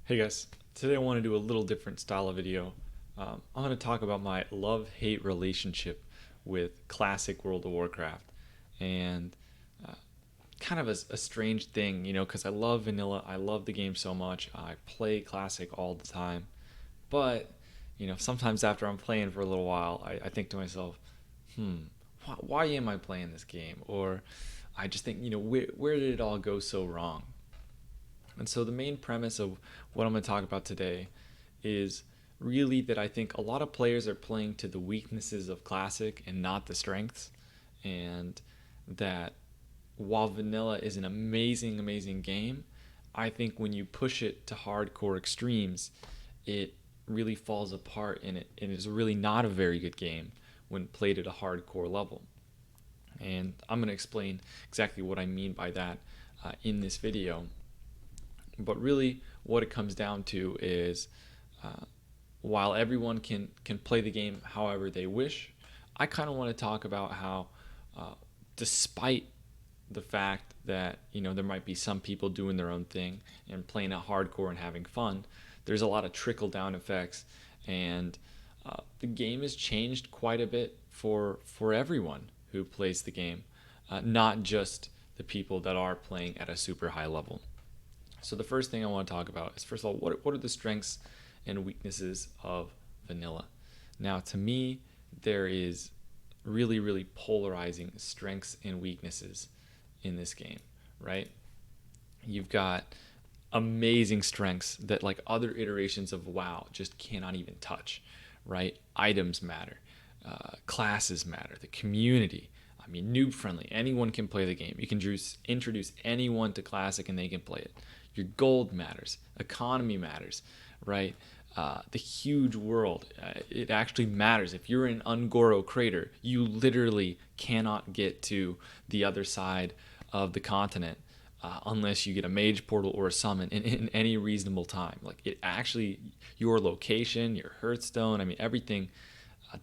Hey guys, today I want to do a little different style of video. I'm going to talk about my love-hate relationship with classic World of Warcraft, and uh, kind of a strange thing, because I love vanilla, I love the game so much, I play classic all the time, but sometimes after I'm playing for a little while, I think to myself, hmm, why am I playing this game? Or I just think, where did it all go so wrong? And so the main premise of what I'm going to talk about today is really that I think a lot of players are playing to the weaknesses of Classic and not the strengths. And that while vanilla is an amazing, amazing game, I think when you push it to hardcore extremes, it really falls apart and it is really not a very good game when played at a hardcore level. And I'm going to explain exactly what I mean by that in this video. But really, what it comes down to is uh, while everyone can play the game however they wish, I kind of want to talk about how, uh, despite the fact that there might be some people doing their own thing and playing it hardcore and having fun, there's a lot of trickle down effects, and the game has changed quite a bit for everyone who plays the game, not just the people that are playing at a super high level. So the first thing I want to talk about is, first of all, what are the strengths and weaknesses of vanilla? Now, to me, there is really, really polarizing strengths and weaknesses in this game, right? You've got amazing strengths that like other iterations of WoW just cannot even touch, right? Items matter, classes matter, the community. I mean, noob friendly. Anyone can play the game. You can introduce anyone to Classic and they can play it. Your gold matters. Economy matters, right? The huge world. It actually matters. If you're in Ungoro Crater, you literally cannot get to the other side of the continent unless you get a mage portal or a summon in any reasonable time. Like it actually, your location, your Hearthstone, I mean, everything,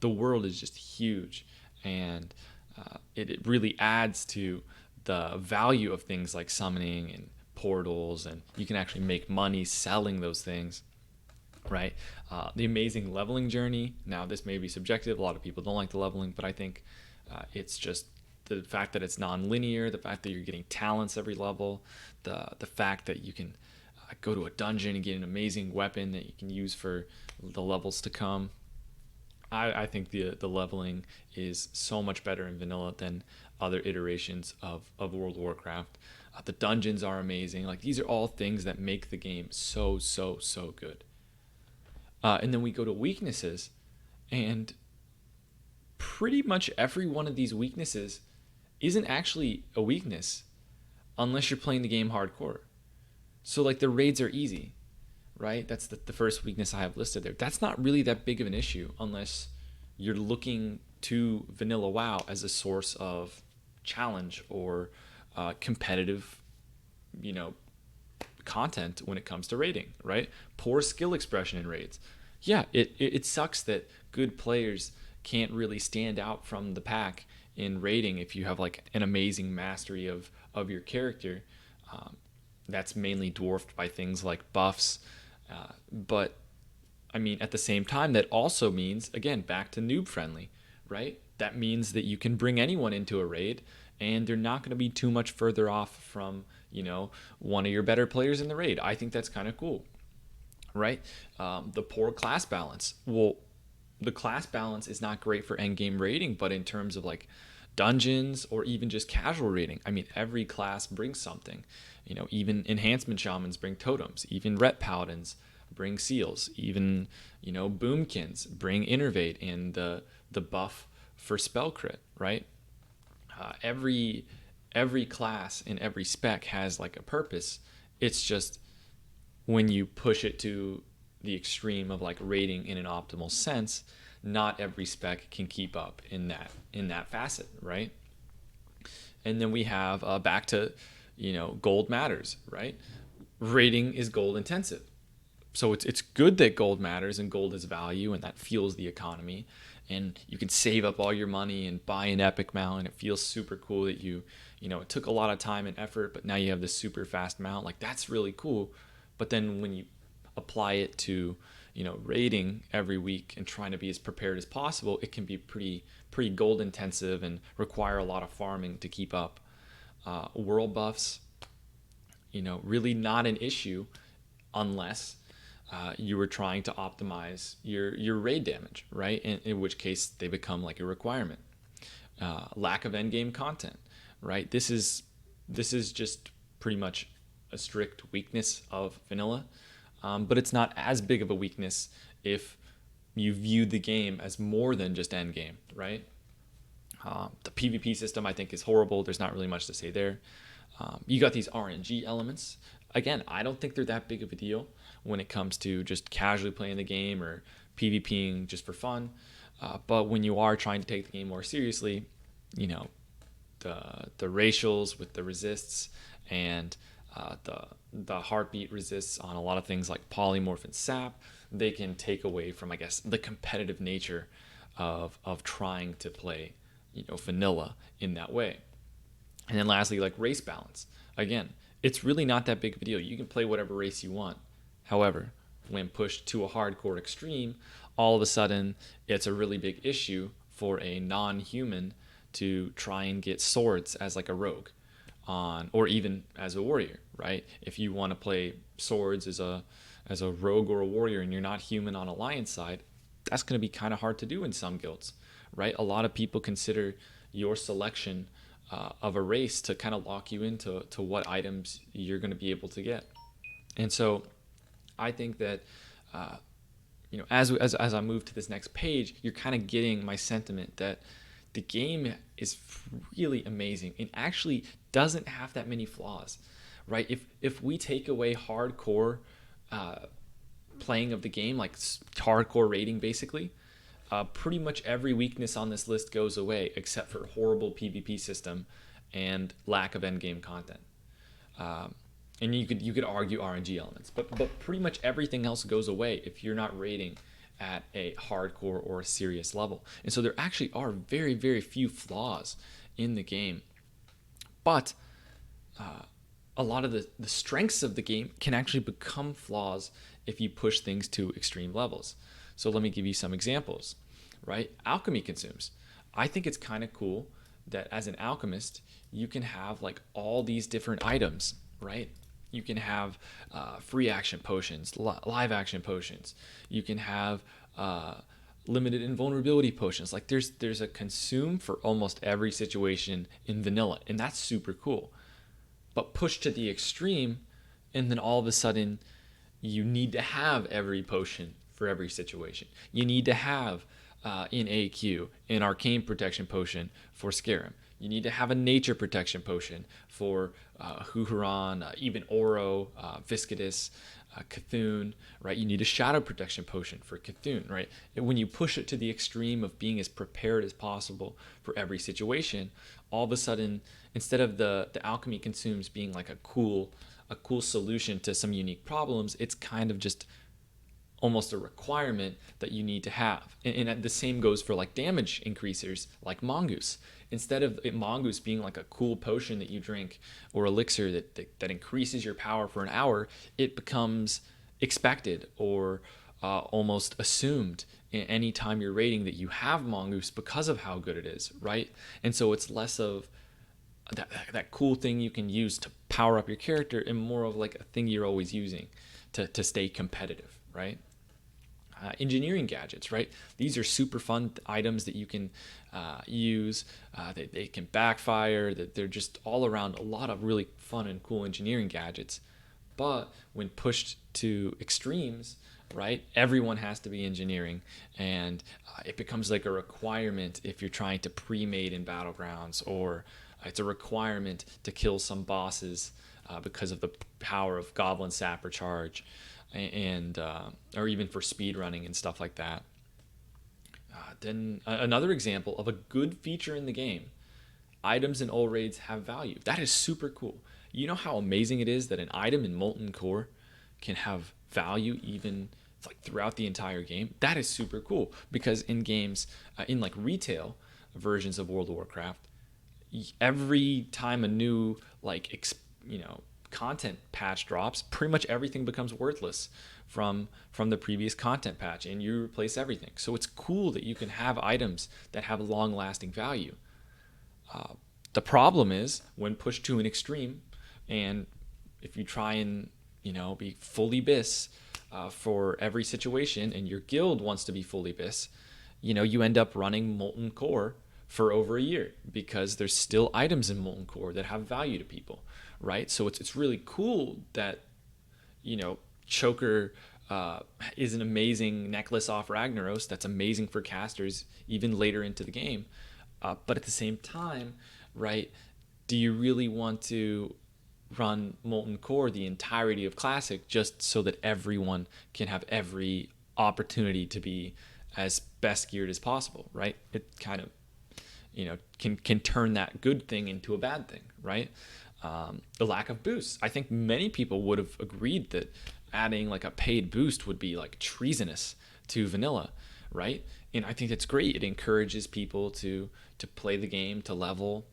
the world is just huge. And it really adds to the value of things like summoning and portals, and you can actually make money selling those things, right? The amazing leveling journey. Now, this may be subjective. A lot of people don't like the leveling, but I think it's just the fact that it's non-linear, the fact that you're getting talents every level, the fact that you can go to a dungeon and get an amazing weapon that you can use for the levels to come. I think the leveling is so much better in vanilla than other iterations of World of Warcraft. The dungeons are amazing. Like these are all things that make the game so good. And then we go to weaknesses, and pretty much every one of these weaknesses isn't actually a weakness unless you're playing the game hardcore. So like the raids are easy, right? That's the first weakness I have listed there. That's not really that big of an issue unless you're looking to vanilla WoW as a source of challenge or competitive, you know, content when it comes to raiding, right? Poor skill expression in raids. Yeah, it sucks that good players can't really stand out from the pack in raiding if you have like an amazing mastery of your character. Um, that's mainly dwarfed by things like buffs. But I mean, at the same time, that also means, again, back to noob friendly, right? That means that you can bring anyone into a raid and they're not going to be too much further off from, one of your better players in the raid. I think that's kind of cool, right? The poor class balance. Well, the class balance is not great for endgame raiding, but in terms of like dungeons or even just casual raiding, I mean, every class brings something. Even enhancement shamans bring totems, even ret paladins bring seals, even boomkins bring innervate and the buff for spell crit, right? Every class and every spec has like a purpose. It's just when you push it to the extreme of like rating in an optimal sense, not every spec can keep up in that facet, right? And then we have back to gold matters, right? Rating is gold intensive, so it's good that gold matters and gold is value and that fuels the economy, and you can save up all your money and buy an epic mount, and it feels super cool that it took a lot of time and effort, but now you have this super fast mount. Like that's really cool. But then when you apply it to, raiding every week and trying to be as prepared as possible, it can be pretty gold intensive and require a lot of farming to keep up. World buffs, really not an issue unless you were trying to optimize your raid damage, right? In which case they become like a requirement. Lack of endgame content, right? This is just pretty much a strict weakness of vanilla, but it's not as big of a weakness if you view the game as more than just endgame, right? The PvP system I think is horrible. There's not really much to say there. You got these RNG elements. Again, I don't think they're that big of a deal when it comes to just casually playing the game or PvPing just for fun. But when you are trying to take the game more seriously, the racials with the resists and the heartbeat resists on a lot of things like polymorph and sap, they can take away from, I guess, the competitive nature of trying to play vanilla in that way. And then lastly, like race balance. Again, it's really not that big of a deal. You can play whatever race you want. However, when pushed to a hardcore extreme, all of a sudden it's a really big issue for a non-human to try and get swords as like a rogue or even as a warrior, right? If you want to play swords as a rogue or a warrior and you're not human on alliance side, that's going to be kind of hard to do in some guilds, right? A lot of people consider your selection of a race to kind of lock you into what items you're going to be able to get. And so I think that as I move to this next page, you're kind of getting my sentiment that the game is really amazing and actually doesn't have that many flaws, right? If we take away hardcore playing of the game, like hardcore rating basically, pretty much every weakness on this list goes away except for horrible PvP system and lack of endgame content. And you could argue RNG elements, but pretty much everything else goes away if you're not rating at a hardcore or a serious level. And so there actually are very, very few flaws in the game. But a lot of the strengths of the game can actually become flaws if you push things to extreme levels. So let me give you some examples, right? Alchemy consumes. I think it's kind of cool that as an alchemist, you can have like all these different items, right? You can have free action potions, live action potions. You can have limited invulnerability potions. Like there's a consume for almost every situation in vanilla, and that's super cool. But push to the extreme, and then all of a sudden, you need to have every potion for every situation. You need to have in AQ an arcane protection potion for Scarum. You need to have a nature protection potion for Huhuran, even Oro, Viscidus, Cthulhu, right? You need a shadow protection potion for Cthulhu, right? And when you push it to the extreme of being as prepared as possible for every situation, all of a sudden, instead of the alchemy consumes being like a cool solution to some unique problems, it's kind of just almost a requirement that you need to have. And the same goes for like damage increasers like Mongoose. Instead of Mongoose being like a cool potion that you drink or elixir that increases your power for an hour, it becomes expected or almost assumed any time you're raiding that you have Mongoose because of how good it is, right? And so it's less of that cool thing you can use to power up your character and more of like a thing you're always using to stay competitive, right? Engineering gadgets, right? These are super fun items that you can use. They can backfire. That they're just all around a lot of really fun and cool engineering gadgets. But when pushed to extremes, right, everyone has to be engineering, and it becomes like a requirement if you're trying to pre-mate in battlegrounds, or it's a requirement to kill some bosses because of the power of Goblin Sapper Charge. And or even for speed running and stuff like that. Then another example of a good feature in the game: items in old raids have value. That is super cool. You know how amazing it is that an item in Molten Core can have value even like throughout the entire game? That is super cool, because in games, in like retail versions of World of Warcraft, every time a new content patch drops, pretty much everything becomes worthless from the previous content patch, and you replace everything. So it's cool that you can have items that have long lasting value. The problem is when pushed to an extreme, and if you try and be fully bis for every situation, and your guild wants to be fully bis, you end up running Molten Core for over a year because there's still items in Molten Core that have value to people, right? So it's really cool that Choker is an amazing necklace off Ragnaros that's amazing for casters even later into the game. But at the same time, right, do you really want to run Molten Core the entirety of Classic just so that everyone can have every opportunity to be as best geared as possible, right? It kind of can turn that good thing into a bad thing, right? The lack of boosts. I think many people would have agreed that adding like a paid boost would be like treasonous to vanilla, right? And I think that's great. It encourages people to play the game, to level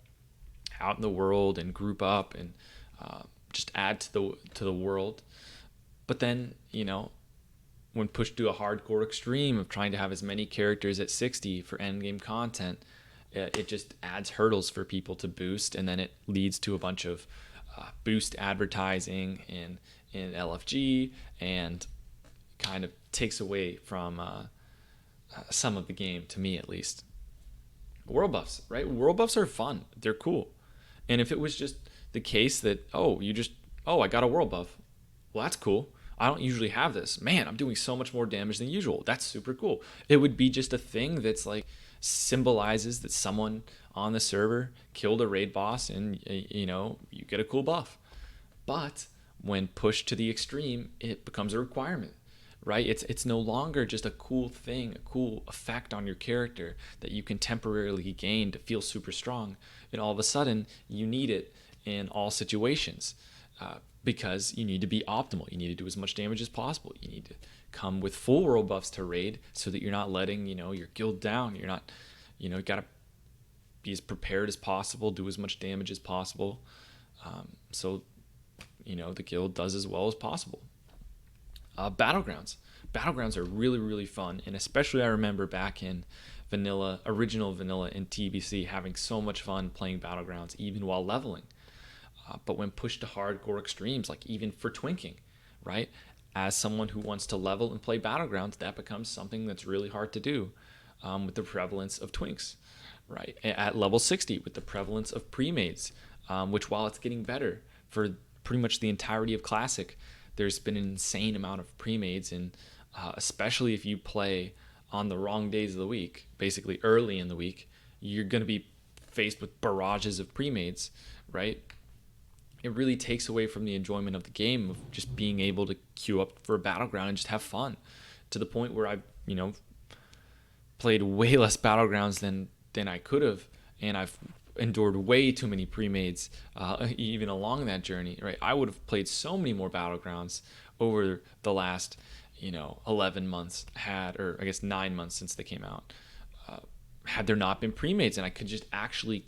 out in the world and group up and just add to the world. But then when pushed to a hardcore extreme of trying to have as many characters at 60 for endgame content, it just adds hurdles for people to boost, and then it leads to a bunch of boost advertising in LFG, and kind of takes away from some of the game, to me at least. World buffs, right? World buffs are fun. They're cool. And if it was just the case that, I got a world buff. Well, that's cool. I don't usually have this. Man, I'm doing so much more damage than usual. That's super cool. It would be just a thing that's like symbolizes that someone on the server killed a raid boss, and you get a cool buff. But when pushed to the extreme, it becomes a requirement, right? It's no longer just a cool thing, a cool effect on your character that you can temporarily gain to feel super strong, and all of a sudden you need it in all situations, because you need to be optimal. You need to do as much damage as possible. You need to come with full world buffs to raid so that you're not letting your guild down. You're not, you got to be as prepared as possible, do as much damage as possible, so the guild does as well as possible. Battlegrounds are really, really fun, and especially I remember back in vanilla, original vanilla in TBC, having so much fun playing Battlegrounds even while leveling. But when pushed to hardcore extremes, like even for twinking, right? As someone who wants to level and play Battlegrounds, that becomes something that's really hard to do, with the prevalence of twinks, right? At level 60, with the prevalence of pre-mades, which while it's getting better for pretty much the entirety of Classic, there's been an insane amount of pre-mades, and especially if you play on the wrong days of the week, basically early in the week, you're going to be faced with barrages of pre-mades, right? It really takes away from the enjoyment of the game of just being able to queue up for a Battleground and just have fun, to the point where I've played way less Battlegrounds than I could have, and I've endured way too many pre-mades even along that journey, right? I would have played so many more Battlegrounds over the last 11 months, or I guess 9 months since they came out, had there not been pre-mades, and I could just actually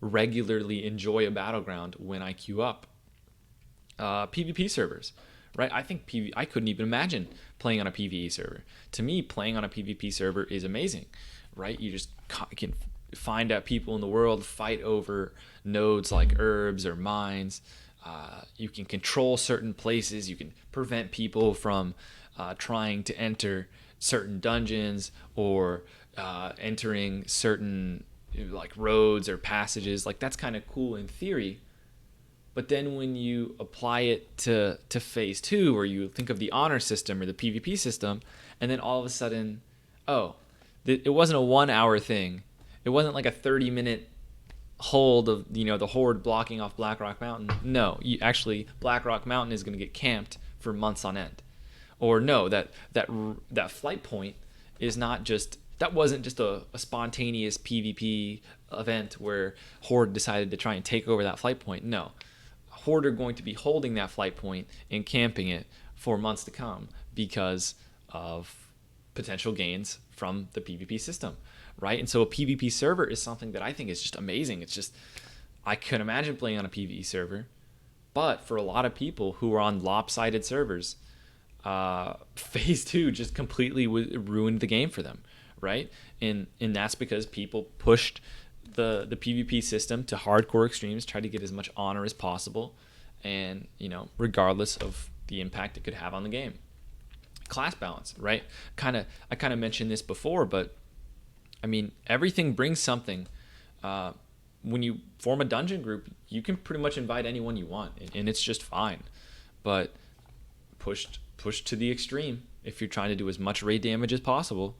regularly enjoy a Battleground when I queue up. PvP servers, right? I think I couldn't even imagine playing on a PvE server. To me, playing on a PvP server is amazing, right? You just can find out people in the world, fight over nodes like herbs or mines. You can control certain places. You can prevent people from trying to enter certain dungeons, or entering certain like roads or passages. Like, that's kind of cool in theory. But then when you apply it to phase 2, or you think of the honor system or the PvP system, and then all of a sudden, it wasn't a 1 hour thing. It wasn't like a 30-minute hold of the horde blocking off Blackrock Mountain. No, Blackrock Mountain is going to get camped for months on end. Or no, that flight point is not just, that wasn't just a spontaneous PvP event where Horde decided to try and take over that flight point. No, Horde are going to be holding that flight point and camping it for months to come because of potential gains from the PvP system, right? And so a PvP server is something that I think is just amazing. It's just, I could imagine playing on a PvE server, But for a lot of people who are on lopsided servers, phase two just completely ruined the game for them, right? And that's because people pushed the PvP system to hardcore extremes, tried to get as much honor as possible, and regardless of the impact it could have on the game. Class balance, right? I kind of mentioned this before, but I mean, everything brings something. When you form a dungeon group, you can pretty much invite anyone you want, and it's just fine. But pushed to the extreme, if you're trying to do as much raid damage as possible,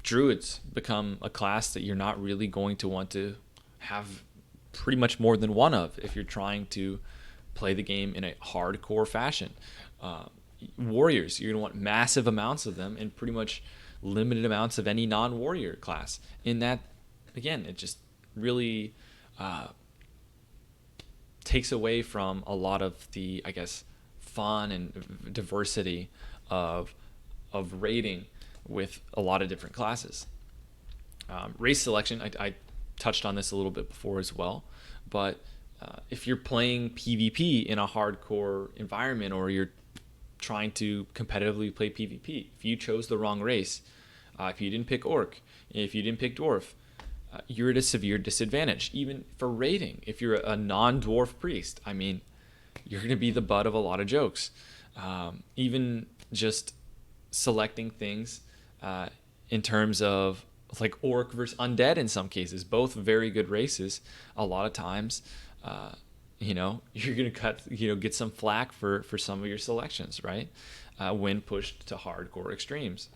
druids become a class that you're not really going to want to have pretty much more than one of if you're trying to play the game in a hardcore fashion. Warriors, you're going to want massive amounts of them and pretty much limited amounts of any non-warrior class. In that, again, it just really takes away from a lot of the, I guess, fun and diversity of raiding with a lot of different classes. Race selection, I touched on this a little bit before as well, but if you're playing PvP in a hardcore environment, or you're trying to competitively play PvP, if you chose the wrong race, if you didn't pick Orc, if you didn't pick Dwarf, you're at a severe disadvantage. Even for raiding, if you're a non-Dwarf priest, I mean, you're going to be the butt of a lot of jokes. Even just selecting things in terms of like Orc versus Undead in some cases, both very good races. A lot of times, you're going to get some flack for some of your selections, right? When pushed to hardcore extremes.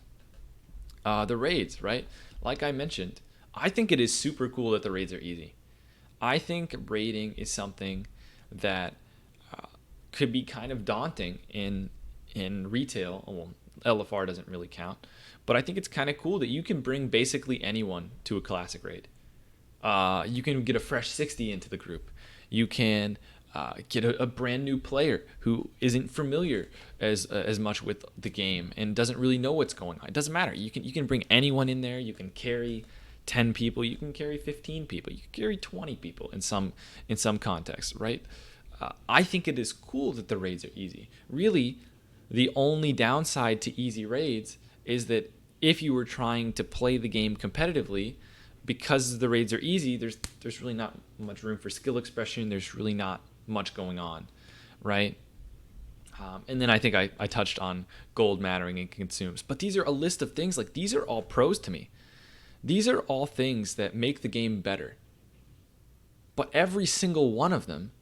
The raids, right? Like I mentioned, I think it is super cool that the raids are easy. I think raiding is something that could be kind of daunting in retail. Well, LFR doesn't really count, but I think it's kind of cool that you can bring basically anyone to a classic raid. You can get a fresh 60 into the group. You can get a brand new player who isn't familiar as much with the game and doesn't really know what's going on. It doesn't matter. You can bring anyone in there. You can carry 10 people. You can carry 15 people. You can carry 20 people in some contexts, right? I think it is cool that the raids are easy. Really, the only downside to easy raids is that if you were trying to play the game competitively, because the raids are easy, there's really not much room for skill expression. There's really not much going on, right? And then I think I touched on gold mattering and consumes. But these are a list of things, like these are all pros to me. These are all things that make the game better. But every single one of them,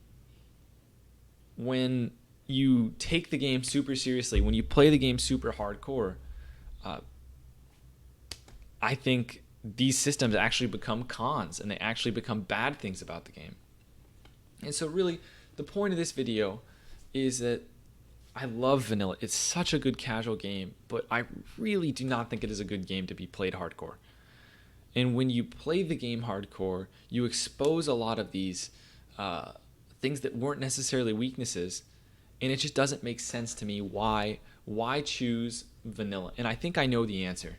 when you take the game super seriously, when you play the game super hardcore, I think these systems actually become cons, and they actually become bad things about the game. And so really, the point of this video is that I love vanilla. It's such a good casual game, but I really do not think it is a good game to be played hardcore. And when you play the game hardcore, you expose a lot of these things that weren't necessarily weaknesses, and it just doesn't make sense to me why choose vanilla. And I think I know the answer.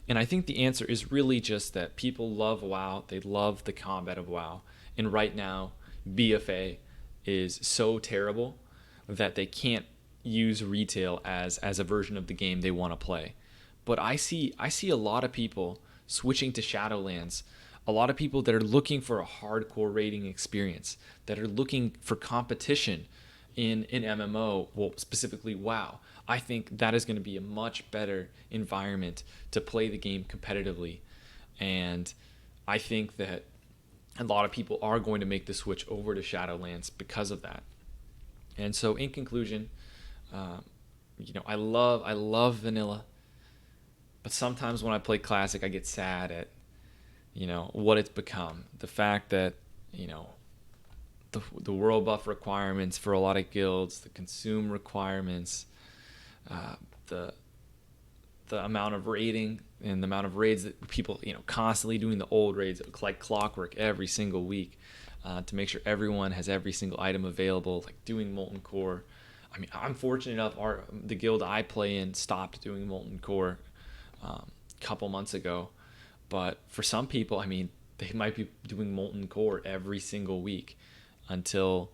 And I think the answer is really just that people love WoW. They love the combat of WoW. And right now, BFA is so terrible that they can't use retail as a version of the game they want to play. But I see a lot of people switching to Shadowlands, a lot of people that are looking for a hardcore raiding experience, that are looking for competition in an MMO, well, specifically WoW. I think that is going to be a much better environment to play the game competitively. And I think that a lot of people are going to make the switch over to Shadowlands because of that. And so in conclusion, I love vanilla, but sometimes when I play classic, I get sad at, what it's become. The fact that, the world buff requirements for a lot of guilds, the consume requirements, the amount of raiding and the amount of raids that people, constantly doing the old raids like clockwork every single week to make sure everyone has every single item available, like doing Molten Core. I mean, I'm fortunate enough, the guild I play in stopped doing Molten Core a couple months ago. But for some people, I mean, they might be doing Molten Core every single week until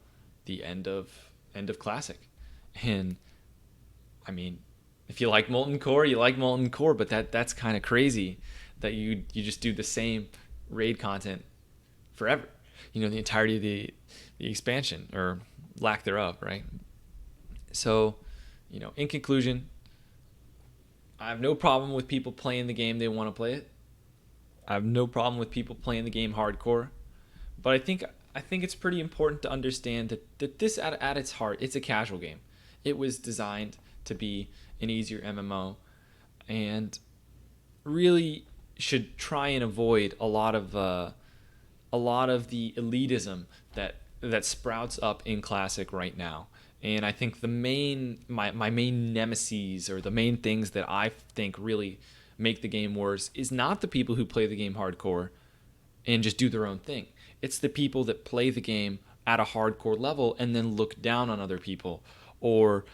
the end of classic. And I mean, if you like Molten Core, you like Molten Core, but that's kind of crazy that you just do the same raid content forever. The entirety of the expansion, or lack thereof, right? So, in conclusion, I have no problem with people playing the game they want to play it. I have no problem with people playing the game hardcore. But I think it's pretty important to understand that this at its heart, it's a casual game. It was designed to be an easier MMO, and really should try and avoid a lot of the elitism that sprouts up in Classic right now. And I think my main nemesis, or the main things that I think really make the game worse, is not the people who play the game hardcore and just do their own thing. It's the people that play the game at a hardcore level and then look down on other people, or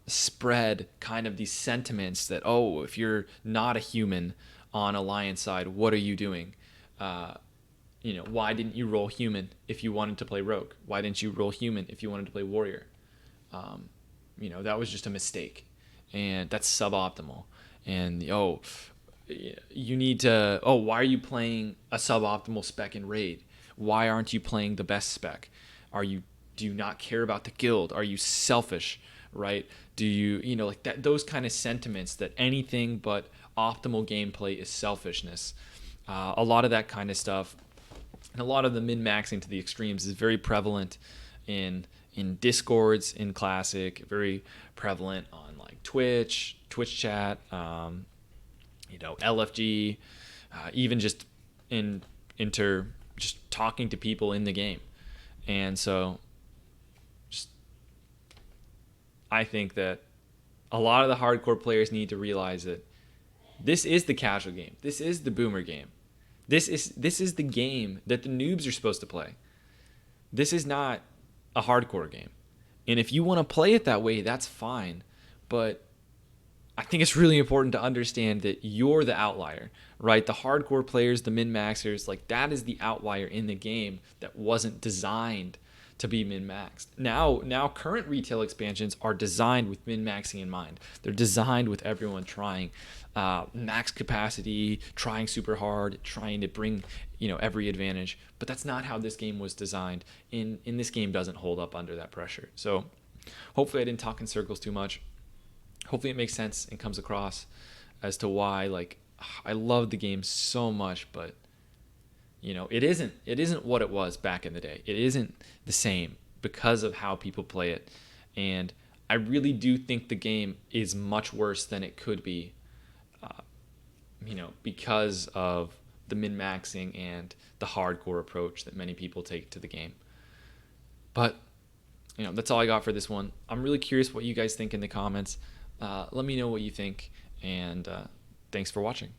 spread kind of these sentiments that, oh, if you're not a human on Alliance side, what are you doing? Why didn't you roll human if you wanted to play rogue? Why didn't you roll human if you wanted to play warrior? That was just a mistake, and that's suboptimal. And you need to. Oh, why are you playing a suboptimal spec in raid? Why aren't you playing the best spec? Do you not care about the guild? Are you selfish? Right? Do you like that? Those kind of sentiments that anything but optimal gameplay is selfishness. A lot of that kind of stuff, and a lot of the min-maxing to the extremes is very prevalent in discords in Classic, very prevalent on like Twitch chat, LFG, even just just talking to people in the game. And so I think that a lot of the hardcore players need to realize that this is the casual game. This is the boomer game. This is the game that the noobs are supposed to play. This is not a hardcore game. And if you want to play it that way, that's fine. But I think it's really important to understand that you're the outlier, right? The hardcore players, the min-maxers, like that is the outlier in the game that wasn't designed to be min-maxed. Now current retail expansions are designed with min-maxing in mind. They're designed with everyone trying max capacity, trying super hard, trying to bring every advantage. But that's not how this game was designed. In this game doesn't hold up under that pressure. So hopefully I didn't talk in circles too much. Hopefully it makes sense and comes across as to why I love the game so much, but it isn't what it was back in the day. It isn't the same because of how people play it. And I really do think the game is much worse than it could be, because of the min-maxing and the hardcore approach that many people take to the game. But, that's all I got for this one. I'm really curious what you guys think in the comments. Let me know what you think, and thanks for watching.